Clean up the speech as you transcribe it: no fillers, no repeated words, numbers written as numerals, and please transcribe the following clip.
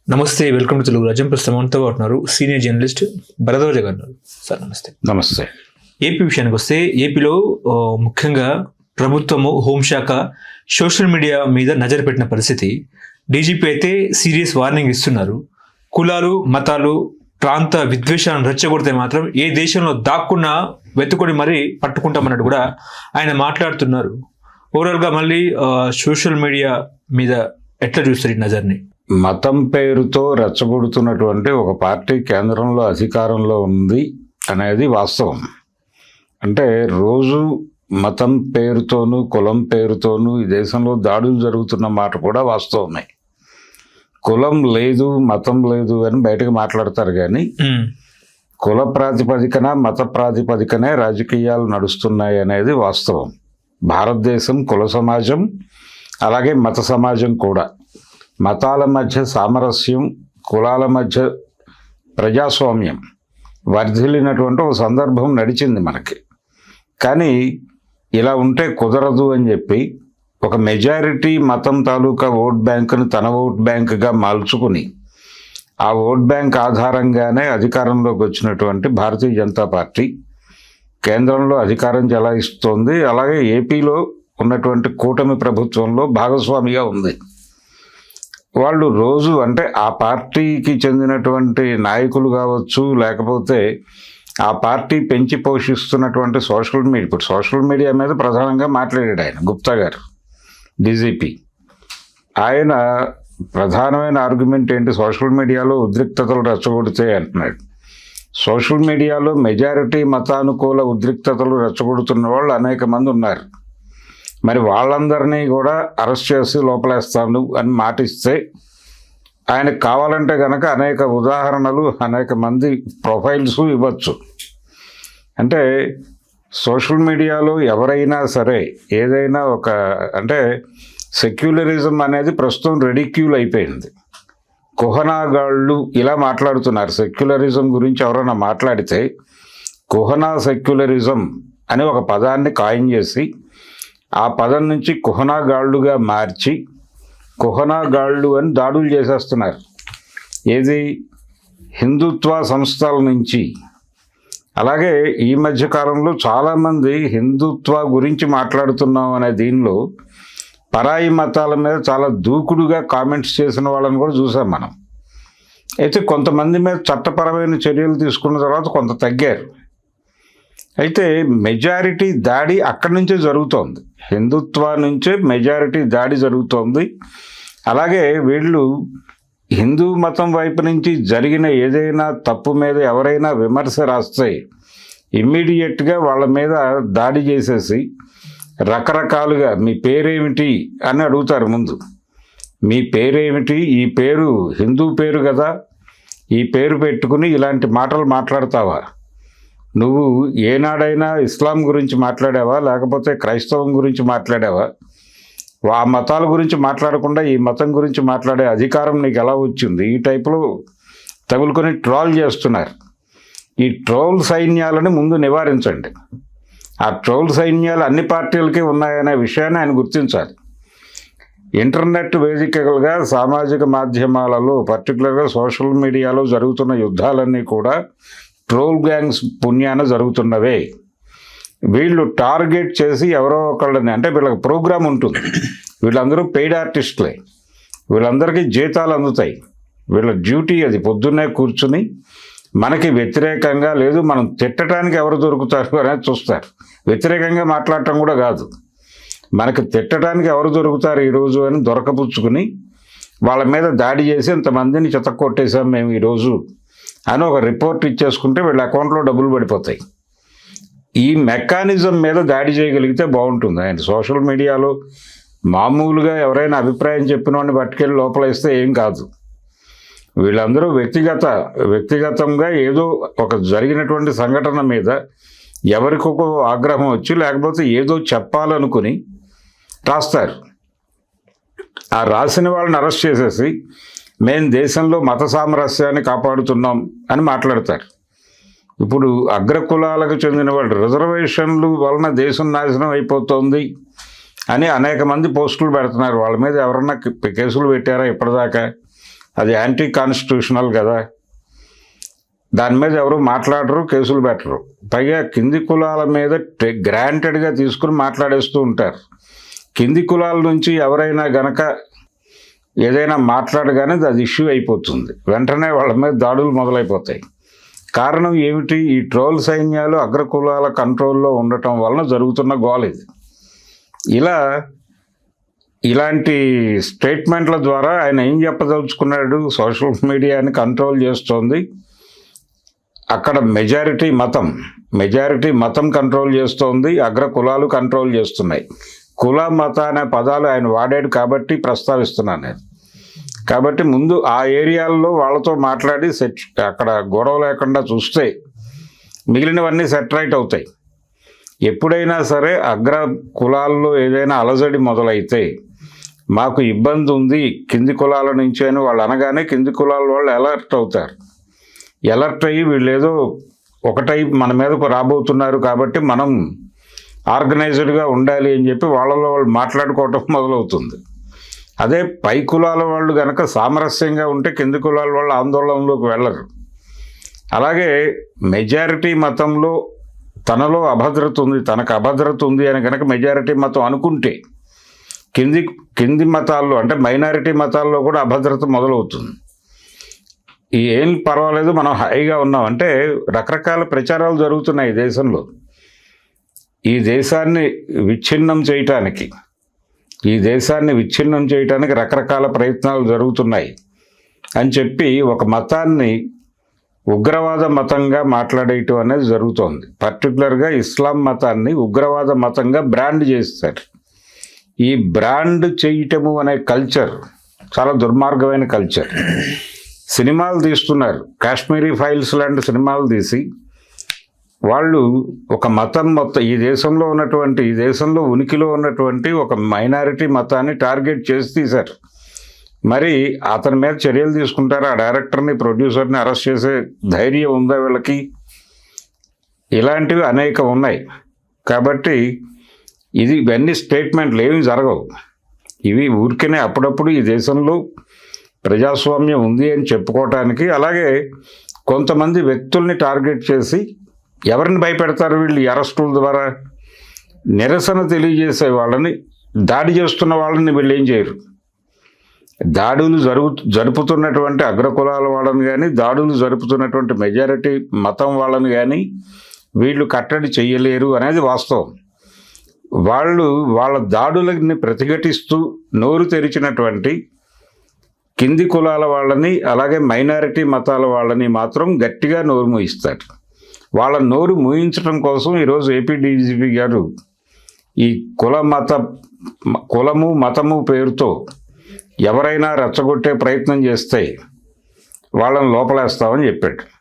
నమస్తే, welcome to Telugu రాజ్యం. ప్రస్తుతం మనతో ఉన్నారు సీనియర్ జర్నలిస్ట్ భరద్వాజ గారు. సార్ నమస్తే. నమస్తే. ఏపీ విషయానికి వస్తే ఏపీలో ముఖ్యంగా ప్రభుత్వము హోంశాఖ సోషల్ మీడియా మీద నజరు పెట్టిన పరిస్థితి. డీజీపీ అయితే సీరియస్ వార్నింగ్ ఇస్తున్నారు. కులాలు, మతాలు, ప్రాంత విద్వేషాలను రెచ్చగొడితే మాత్రం ఏ దేశంలో దాక్కున్నా వెతుకొని మరీ పట్టుకుంటామన్నట్టు కూడా ఆయన మాట్లాడుతున్నారు. ఓవరాల్గా మళ్ళీ సోషల్ మీడియా మీద ఎట్లా చూస్తారు ఈ నజర్ని? మతం పేరుతో రెచ్చగొడుతున్నటువంటి ఒక పార్టీ కేంద్రంలో అధికారంలో ఉంది అనేది వాస్తవం. అంటే రోజు మతం పేరుతోనూ కులం పేరుతోనూ ఈ దేశంలో దాడులు జరుగుతున్న మాట కూడా వాస్తవమే. కులం లేదు, మతం లేదు అని బయటకు మాట్లాడతారు కానీ కుల ప్రాతిపదికన, మత ప్రాతిపదికనే రాజకీయాలు నడుస్తున్నాయి అనేది వాస్తవం. భారతదేశం కుల సమాజం, అలాగే మత సమాజం కూడా. మతాల మధ్య సామరస్యం, కులాల మధ్య ప్రజాస్వామ్యం వర్ధిల్లినటువంటి ఒక సందర్భం నడిచింది మనకి. కానీ ఇలా ఉంటే కుదరదు అని చెప్పి ఒక మెజారిటీ మతం తాలూకా ఓట్ బ్యాంకును తన ఓట్ బ్యాంకుగా మార్చుకుని ఆ ఓట్ బ్యాంక్ ఆధారంగానే అధికారంలోకి వచ్చినటువంటి భారతీయ జనతా పార్టీ కేంద్రంలో అధికారం చెలాయిస్తోంది. అలాగే ఏపీలో ఉన్నటువంటి కూటమి ప్రభుత్వంలో భాగస్వామిగా ఉంది. వాళ్ళు రోజు అంటే ఆ పార్టీకి చెందినటువంటి నాయకులు కావచ్చు, లేకపోతే ఆ పార్టీ పెంచి పోషిస్తున్నటువంటి సోషల్ మీడియా, ఇప్పుడు సోషల్ మీడియా మీద ప్రధానంగా మాట్లాడాడు ఆయన గుప్తా గారు, డీజీపీ. ఆయన ప్రధానమైన ఆర్గ్యుమెంట్ ఏంటి? సోషల్ మీడియాలో ఉద్రిక్తతలు రెచ్చగొడితే అంటున్నాడు. సోషల్ మీడియాలో మెజారిటీ మతానుకూల ఉద్రిక్తతలు రెచ్చగొడుతున్న వాళ్ళు అనేక మంది ఉన్నారు. మరి వాళ్ళందరినీ కూడా అరెస్ట్ చేసి లోపలేస్తాను అని మాటిస్తే ఆయనకు కావాలంటే కనుక అనేక ఉదాహరణలు, అనేక మంది ప్రొఫైల్స్ ఇవ్వచ్చు. అంటే సోషల్ మీడియాలో ఎవరైనా సరే ఏదైనా ఒక అంటే సెక్యులరిజం అనేది ప్రస్తుతం రెడిక్యూల్ అయిపోయింది. కుహనాగాళ్ళు ఇలా మాట్లాడుతున్నారు. సెక్యులరిజం గురించి ఎవరైనా మాట్లాడితే కుహనా సెక్యులరిజం అని ఒక పదాన్ని కాయిన్ చేసి ఆ పదం నుంచి కుహనాగాళ్ళుగా మార్చి కుహనాగాళ్ళు అని దాడులు చేసేస్తున్నారు. ఏది? హిందుత్వ సంస్థల నుంచి. అలాగే ఈ మధ్యకాలంలో చాలామంది హిందుత్వ గురించి మాట్లాడుతున్నాం అనే దీనిలో పరాయి మతాల మీద చాలా దూకుడుగా కామెంట్స్ చేసిన వాళ్ళని కూడా చూసాం మనం. అయితే కొంతమంది మీద చట్టపరమైన చర్యలు తీసుకున్న తర్వాత కొంత తగ్గారు. అయితే మెజారిటీ దాడి అక్కడి నుంచే జరుగుతోంది. హిందుత్వ నుంచే మెజారిటీ దాడి జరుగుతోంది. అలాగే వీళ్ళు హిందూ మతం వైపు నుంచి జరిగిన ఏదైనా తప్పు మీద ఎవరైనా విమర్శ రాస్తే ఇమ్మీడియట్గా వాళ్ళ మీద దాడి చేసేసి రకరకాలుగా మీ పేరేమిటి అని అడుగుతారు. ముందు మీ పేరేమిటి, ఈ పేరు హిందూ పేరు కదా, ఈ పేరు పెట్టుకుని ఇలాంటి మాటలు మాట్లాడతావా? నువ్వు ఏనాడైనా ఇస్లాం గురించి మాట్లాడావా, లేకపోతే క్రైస్తవం గురించి మాట్లాడావా? ఆ మతాల గురించి మాట్లాడకుండా ఈ మతం గురించి మాట్లాడే అధికారం నీకు ఎలా వచ్చింది? ఈ టైపులో తగులుకొని ట్రోల్ చేస్తున్నారు. ఈ ట్రోల్ సైన్యాలను ముందు నివారించండి. ఆ ట్రోల్ సైన్యాలు అన్ని పార్టీలకి ఉన్నాయనే విషయాన్ని ఆయన గుర్తించాలి. ఇంటర్నెట్ వేదికలుగా సామాజిక మాధ్యమాలలో, పర్టికులర్గా సోషల్ మీడియాలో జరుగుతున్న యుద్ధాలన్నీ కూడా ట్రోల్ గ్యాంగ్స్ పుణ్యాన జరుగుతున్నవే. వీళ్ళు టార్గెట్ చేసి ఎవరో ఒకళ్ళని, అంటే వీళ్ళకి ప్రోగ్రామ్ ఉంటుంది, వీళ్ళందరూ పెయిడ్ ఆర్టిస్టులే, వీళ్ళందరికీ జీతాలు అందుతాయి. వీళ్ళ డ్యూటీ అది. పొద్దున్నే కూర్చుని మనకి వ్యతిరేకంగా లేదు, మనం తిట్టడానికి ఎవరు దొరుకుతారు అనేది చూస్తారు. వ్యతిరేకంగా మాట్లాడటం కూడా కాదు, మనకి తిట్టడానికి ఎవరు దొరుకుతారు ఈరోజు అని దొరకపుచ్చుకుని వాళ్ళ మీద దాడి చేసి ఇంతమందిని చెతక్కొట్టేశాం మేము ఈరోజు అని ఒక రిపోర్ట్ ఇచ్చేసుకుంటే వీళ్ళ అకౌంట్లో డబ్బులు పడిపోతాయి. ఈ మెకానిజం మీద దాడి చేయగలిగితే బాగుంటుంది. ఆయన సోషల్ మీడియాలో మామూలుగా ఎవరైనా అభిప్రాయం చెప్పిన వాడిని పట్టుకెళ్ళి లోపలేస్తే ఏం కాదు. వీళ్ళందరూ వ్యక్తిగతంగా ఏదో ఒక జరిగినటువంటి సంఘటన మీద ఎవరికొక ఆగ్రహం వచ్చి, లేకపోతే ఏదో చెప్పాలనుకుని రాస్తారు. ఆ రాసిన వాళ్ళని అరెస్ట్ చేసేసి మేము దేశంలో మత సామరస్యాన్ని కాపాడుతున్నాం అని మాట్లాడతారు. ఇప్పుడు అగ్రకులాలకు చెందిన వాళ్ళు రిజర్వేషన్లు వలన దేశం నాశనం అయిపోతుంది అని అనేక మంది పోస్టులు పెడుతున్నారు. వాళ్ళ మీద ఎవరన్నా కేసులు పెట్టారా ఇప్పటిదాకా? అది యాంటీ కాన్స్టిట్యూషనల్ కదా. దాని మీద ఎవరు మాట్లాడరు, కేసులు పెట్టరు. పైగా కింది కులాల మీద గ్రాంటెడ్గా తీసుకుని మాట్లాడేస్తూ ఉంటారు. కింది కులాల నుంచి ఎవరైనా గనక ఏదైనా మాట్లాడగానే అది ఇష్యూ అయిపోతుంది, వెంటనే వాళ్ళ మీద దాడులు మొదలైపోతాయి. కారణం ఏమిటి? ఈ ట్రోల్ సైన్యాలు అగ్రకులాల కంట్రోల్లో ఉండటం వలన జరుగుతున్న గోల ఇది. ఇలాంటి స్టేట్మెంట్ల ద్వారా ఆయన ఏం చెప్పదలుచుకున్నాడు? సోషల్ మీడియాని కంట్రోల్ చేస్తోంది, అక్కడ మెజారిటీ మతం కంట్రోల్ చేస్తోంది, అగ్ర కులాలు కంట్రోల్ చేస్తున్నాయి. కుల మత అనే పదాలు ఆయన వాడాడు కాబట్టి ప్రస్తావిస్తున్నాను నేను. కాబట్టి ముందు ఆ ఏరియాల్లో వాళ్ళతో మాట్లాడి అక్కడ గొడవ లేకుండా చూస్తే మిగిలినవన్నీ సెటరైట్ అవుతాయి. ఎప్పుడైనా సరే అగ్ర కులాల్లో ఏదైనా అలజడి మొదలైతే మాకు ఇబ్బంది ఉంది కింది కులాల నుంచి అని వాళ్ళు అనగానే కింది కులాల వాళ్ళు అలర్ట్ అవుతారు. అలర్ట్ అయ్యి వీళ్ళు ఏదో ఒకటై మన మీదకు రాబోతున్నారు కాబట్టి మనం ఆర్గనైజ్డ్గా ఉండాలి అని చెప్పి వాళ్ళలో వాళ్ళు మాట్లాడుకోవటం మొదలవుతుంది. అదే పై కులాల వాళ్ళు కనుక సామరస్యంగా ఉంటే కింది కులాల వాళ్ళు ఆందోళనలోకి వెళ్ళరు. అలాగే మెజారిటీ మతంలో తనలో అభద్రత ఉంది, తనకు అభద్రత ఉంది అని కనుక మెజారిటీ మతం అనుకుంటే కింది మతాల్లో అంటే మైనారిటీ మతాల్లో కూడా అభద్రత మొదలవుతుంది. ఏం పర్వాలేదు మనం హాయిగా ఉన్నాం అంటే రకరకాల ప్రచారాలు జరుగుతున్నాయి దేశంలో. ఈ దేశాన్ని విచ్ఛిన్నం చేయటానికి రకరకాల ప్రయత్నాలు జరుగుతున్నాయి అని చెప్పి ఒక మతాన్ని ఉగ్రవాద మతంగా మాట్లాడేయటం అనేది జరుగుతోంది. పర్టికులర్గా ఇస్లాం మతాన్ని ఉగ్రవాద మతంగా బ్రాండ్ చేస్తారు. ఈ బ్రాండ్ చేయటము అనే కల్చర్ చాలా దుర్మార్గమైన కల్చర్. సినిమాలు తీస్తున్నారు, కాశ్మీరీ ఫైల్స్ లాంటి సినిమాలు తీసి వాళ్ళు ఒక మతం మొత్తం ఈ దేశంలో ఉనికిలో ఉన్నటువంటి ఒక మైనారిటీ మతాన్ని టార్గెట్ చేసి తీశారు. మరి అతని మీద చర్యలు తీసుకుంటారు? ఆ డైరెక్టర్ని ప్రొడ్యూసర్ని అరెస్ట్ చేసే ధైర్యం ఉందా వీళ్ళకి? ఇలాంటివి అనేక ఉన్నాయి. కాబట్టి ఇవన్నీ స్టేట్మెంట్లు ఏమీ జరగవు. ఇవి ఊరికనే అప్పుడప్పుడు ఈ దేశంలో ప్రజాస్వామ్యం ఉంది అని చెప్పుకోవటానికి. అలాగే కొంతమంది వ్యక్తుల్ని టార్గెట్ చేసి ఎవరిని భయపెడతారు వీళ్ళు? ఈ అరెస్టుల ద్వారా నిరసన తెలియజేసే వాళ్ళని, దాడి చేస్తున్న వాళ్ళని వీళ్ళు ఏం చేయరు. దాడులు జరుపుతున్నటువంటి అగ్రకులాల వాళ్ళని కానీ, దాడులు జరుపుతున్నటువంటి మెజారిటీ మతం వాళ్ళని కానీ వీళ్ళు కట్టడి చెయ్యలేరు అనేది వాస్తవం. వాళ్ళ దాడులని ప్రతిఘటిస్తూ నోరు తెరిచినటువంటి కింది కులాల వాళ్ళని అలాగే మైనారిటీ మతాల వాళ్ళని మాత్రం గట్టిగా నోరు మూయిస్తారు. వాళ్ళ నోరు మూయించడం కోసం ఈరోజు ఏపీ డీజీపీ గారు ఈ కులము మతము పేరుతో ఎవరైనా రెచ్చగొట్టే ప్రయత్నం చేస్తే వాళ్ళని లోపలేస్తామని చెప్పాడు.